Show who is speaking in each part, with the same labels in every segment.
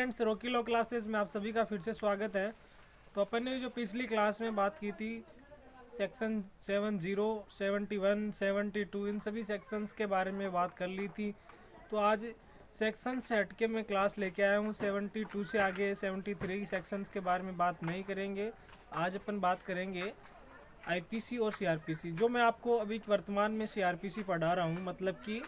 Speaker 1: Friends, Rocky law classes में आप सभी का फिर से स्वागत है। तो अपन ने जो पिछली क्लास में बात की थी सेक्शन 70, 71, 72 इन सभी सेक्शंस के बारे में बात कर ली थी। तो आज सेक्शन से हटके मैं क्लास लेके आया हूँ 72 से आगे 73 सेक्शंस के बारे में बात नहीं करेंगे। आज अपन बात करेंगे आईपीसी और सीआरपीसी। जो मैं आपको अभी वर्तमान में सीआरपीसी पढ़ा रहा हूँ, मतलब कि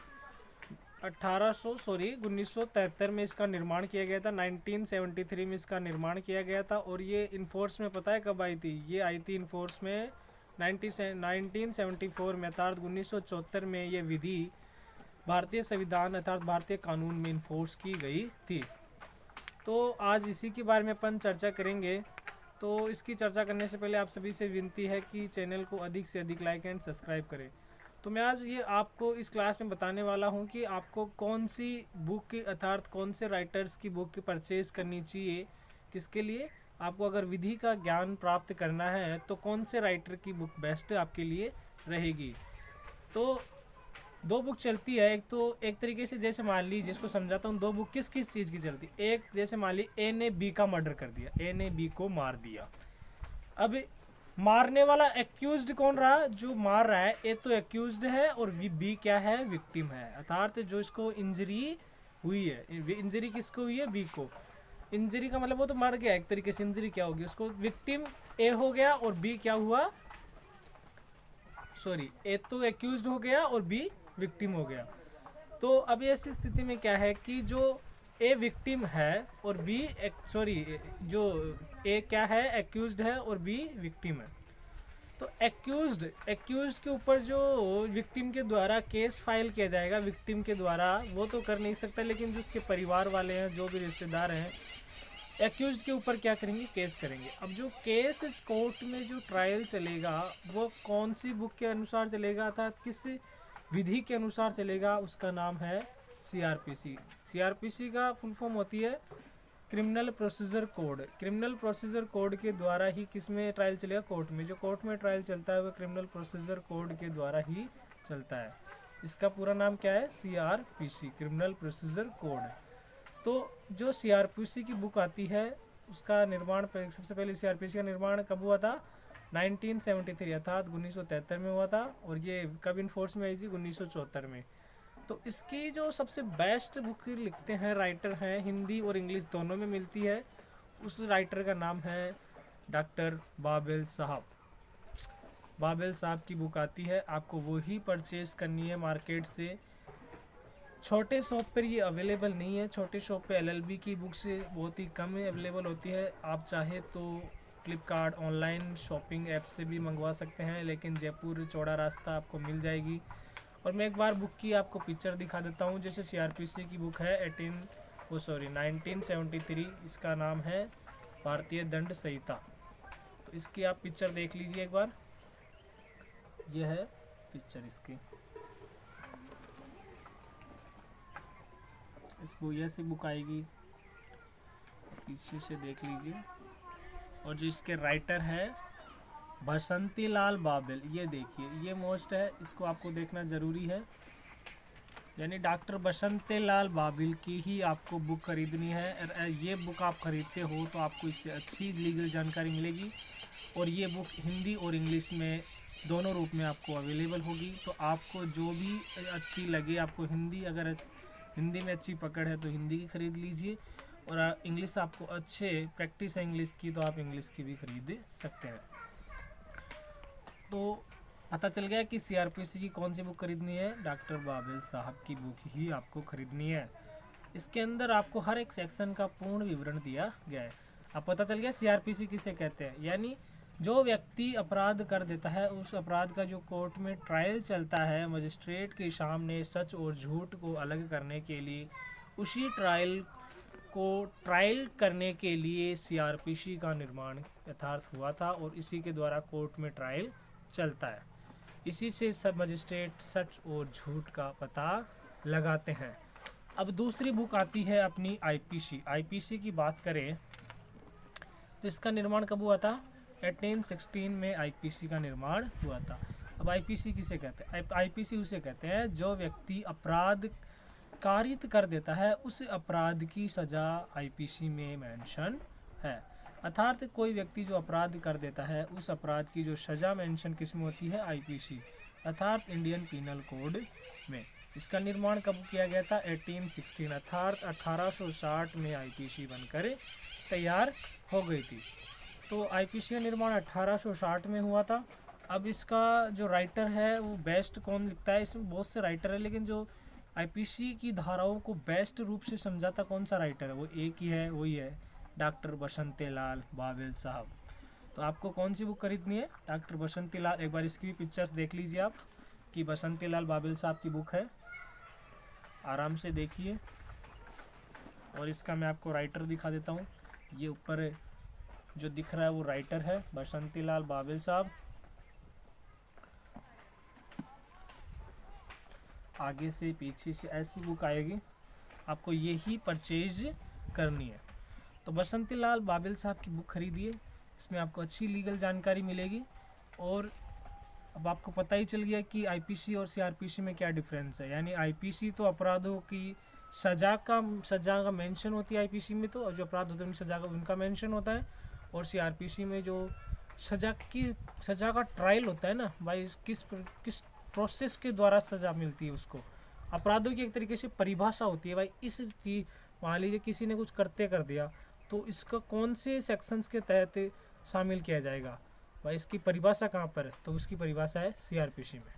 Speaker 1: 1973 में इसका निर्माण किया गया था। 1973 में इसका निर्माण किया गया था और ये इन्फोर्स में पता है कब आई थी? ये आई थी इन्फोर्स में 1974 में, अर्थात 1974 में ये विधि भारतीय संविधान अर्थात भारतीय कानून में इन्फोर्स की गई थी। तो आज इसी के बारे में अपन चर्चा करेंगे। तो इसकी चर्चा करने से पहले आप सभी से विनती है कि चैनल को अधिक से अधिक लाइक एंड सब्सक्राइब करें। तो मैं आज ये आपको इस क्लास में बताने वाला हूँ कि आपको कौन सी बुक की अर्थात कौन से राइटर्स की बुक की परचेज़ करनी चाहिए, किसके लिए। आपको अगर विधि का ज्ञान प्राप्त करना है तो कौन से राइटर की बुक बेस्ट आपके लिए रहेगी। तो दो बुक चलती है, एक तो एक तरीके से जैसे मान लीजिए, इसको समझाता हूँ, दो बुक किस किस चीज़ की चलती। एक जैसे मान लीजिए ए ने बी का मर्डर कर दिया, ए ने बी को मार दिया। अब मारने वाला एक्यूज्ड कौन रहा? जो मार रहा है ए तो एक्यूज्ड है और बी क्या है? विक्टिम है। अर्थात जो इसको इंजरी हुई है, इंजरी किसको हुई है? बी को। इंजरी का मतलब वो तो मर गया एक तरीके से, इंजरी क्या होगी उसको? विक्टिम ए हो गया और बी क्या हुआ? सॉरी, ए तो एक्यूज्ड हो गया और बी विक्टिम हो गया। तो अब ऐसी स्थिति में क्या है कि जो ए विक्टिम है और बी जो ए क्या है? एक्यूज्ड है और बी विक्टिम है। तो एक्यूज्ड के ऊपर जो विक्टिम के द्वारा केस फाइल किया जाएगा, विक्टिम के द्वारा, वो तो कर नहीं सकता, लेकिन जो उसके परिवार वाले हैं, जो भी रिश्तेदार हैं, एक्यूज्ड के ऊपर क्या करेंगे? केस करेंगे। अब जो केस कोर्ट में जो ट्रायल चलेगा वो कौन सी बुक के अनुसार चलेगा अर्थात किस विधि के अनुसार चलेगा? उसका नाम है सीआरपीसी। सीआरपीसी का फुल फॉर्म होती है criminal procedure code. Criminal procedure code के द्वारा ही किस में ट्रायल चलेगा? कोर्ट में। जो कोर्ट में ट्रायल चलता है वो क्रिमिनल प्रोसीजर कोड के द्वारा ही चलता है। इसका पूरा नाम क्या है? CrPC, criminal procedure code. तो जो सीआरपीसी की बुक आती है उसका निर्माण सबसे पहले सीआरपीसी का निर्माण कब हुआ था? 1973 अर्थात 1973 में हुआ था। और ये कब इन्फोर्स में आई थी? 1974 में। तो इसकी जो सबसे बेस्ट बुक लिखते हैं राइटर हैं, हिंदी और इंग्लिश दोनों में मिलती है, उस राइटर का नाम है डॉक्टर बाबेल साहब। बाबेल साहब की बुक आती है, आपको वो ही परचेज करनी है मार्केट से। छोटे शॉप पर ये अवेलेबल नहीं है। छोटे शॉप पे एलएलबी की बुक्स बहुत ही कम अवेलेबल होती है। आप चाहे तो फ्लिपकार्ट ऑनलाइन शॉपिंग ऐप से भी मंगवा सकते हैं, लेकिन जयपुर चौड़ा रास्ता आपको मिल जाएगी। और मैं एक बार बुक की आपको पिक्चर दिखा देता हूँ। जैसे सीआरपीसी की बुक है 1973, इसका नाम है भारतीय दंड संहिता। तो इसकी आप पिक्चर देख लीजिए एक बार, ये है पिक्चर इसकी। इसको ऐसी बुक आएगी, पीछे से देख लीजिए। और जो इसके राइटर है बसंती लाल बाबेल, ये देखिए, ये मोस्ट है, इसको आपको देखना ज़रूरी है। यानी डॉक्टर बसंती लाल बाबेल की ही आपको बुक खरीदनी है। ये बुक आप खरीदते हो तो आपको इससे अच्छी लीगल जानकारी मिलेगी। और ये बुक हिंदी और इंग्लिश में दोनों रूप में आपको अवेलेबल होगी। तो आपको जो भी अच्छी लगे, आपको हिंदी अगर हिंदी में अच्छी पकड़ है तो हिंदी की खरीद लीजिए, और इंग्लिश आपको अच्छे प्रैक्टिस है इंग्लिश की तो आप इंग्लिश की भी खरीद सकते हैं। तो पता चल गया कि सीआरपीसी की कौन सी बुक खरीदनी है? डॉक्टर बाबेल साहब की बुक ही आपको खरीदनी है। इसके अंदर आपको हर एक सेक्शन का पूर्ण विवरण दिया गया है। अब पता चल गया सीआरपीसी किसे कहते हैं। यानी जो व्यक्ति अपराध कर देता है, उस अपराध का जो कोर्ट में ट्रायल चलता है, मजिस्ट्रेट के सामने सच और झूठ को अलग करने के लिए, उसी ट्रायल को ट्रायल करने के लिए सीआरपीसी का निर्माण यथार्थ हुआ था और इसी के द्वारा कोर्ट में ट्रायल चलता है। इसी से सब मजिस्ट्रेट सच और झूठ का पता लगाते हैं। अब दूसरी बुक आती है अपनी आईपीसी। आईपीसी की बात करें तो इसका निर्माण कब हुआ था? 1816 में आईपीसी का निर्माण हुआ था। अब आईपीसी किसे कहते हैं? आईपीसी उसे कहते हैं जो व्यक्ति अपराध कारित कर देता है उस अपराध की सज़ा आईपीसी में मेंशन है। अर्थात कोई व्यक्ति जो अपराध कर देता है उस अपराध की जो सज़ा मेंशन किस में होती है, आईपीसी अर्थात इंडियन पीनल कोड में। इसका निर्माण कब किया गया था, 1816 अर्थात 1860 में आईपीसी बनकर तैयार हो गई थी। तो आईपीसी का निर्माण 1860 में हुआ था। अब इसका जो राइटर है वो बेस्ट कौन लिखता है, इसमें बहुत से राइटर है, लेकिन जो आईपीसी की धाराओं को बेस्ट रूप से समझाता कौन सा राइटर है, वो एक ही है, वही है डॉक्टर बसंती लाल बावेल साहब। तो आपको कौन सी बुक खरीदनी है, डॉक्टर बसंती लाल, एक बार इसकी भी पिक्चर्स देख लीजिए आप कि बसंती लाल बावेल साहब की बुक है, आराम से देखिए। और इसका मैं आपको राइटर दिखा देता हूँ, ये ऊपर जो दिख रहा है वो राइटर है बसंती लाल बावेल साहब। आगे से पीछे से ऐसी बुक आएगी, आपको यही परचेज करनी है। तो बसंती लाल बावेल साहब की बुक खरीदिए, इसमें आपको अच्छी लीगल जानकारी मिलेगी। और अब आपको पता ही चल गया कि आईपीसी और सीआरपीसी में क्या डिफरेंस है। यानी आईपीसी तो अपराधों की सज़ा का मेंशन होती है आईपीसी में, तो जो अपराध होते हैं उनकी सज़ा का उनका मेंशन होता है। और सीआरपीसी में जो सज़ा का ट्रायल होता है ना भाई, किस प्रोसेस के द्वारा सज़ा मिलती है उसको, अपराधों की एक तरीके से परिभाषा होती है भाई। इस चीज मान लीजिए किसी ने कुछ कर दिया तो इसका कौन से सेक्शंस के तहत शामिल किया जाएगा भाई, इसकी परिभाषा कहाँ पर है, तो उसकी परिभाषा है सीआरपीसी में।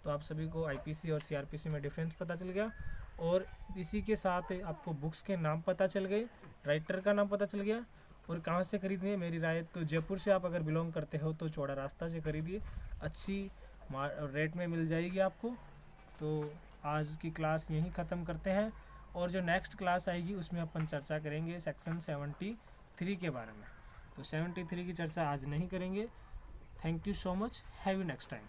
Speaker 1: तो आप सभी को आईपीसी और सीआरपीसी में डिफरेंस पता चल गया। और इसी के साथ आपको बुक्स के नाम पता चल गए, राइटर का नाम पता चल गया, और कहाँ से खरीदनी है। मेरी राय तो जयपुर से आप अगर बिलोंग करते हो तो चौड़ा रास्ता से खरीदिए, अच्छी रेट में मिल जाएगी आपको। तो आज की क्लास यहीं ख़त्म करते हैं, और जो नेक्स्ट क्लास आएगी उसमें अपन चर्चा करेंगे सेक्शन 73 के बारे में। तो 73 की चर्चा आज नहीं करेंगे। Thank you so much, have you next time.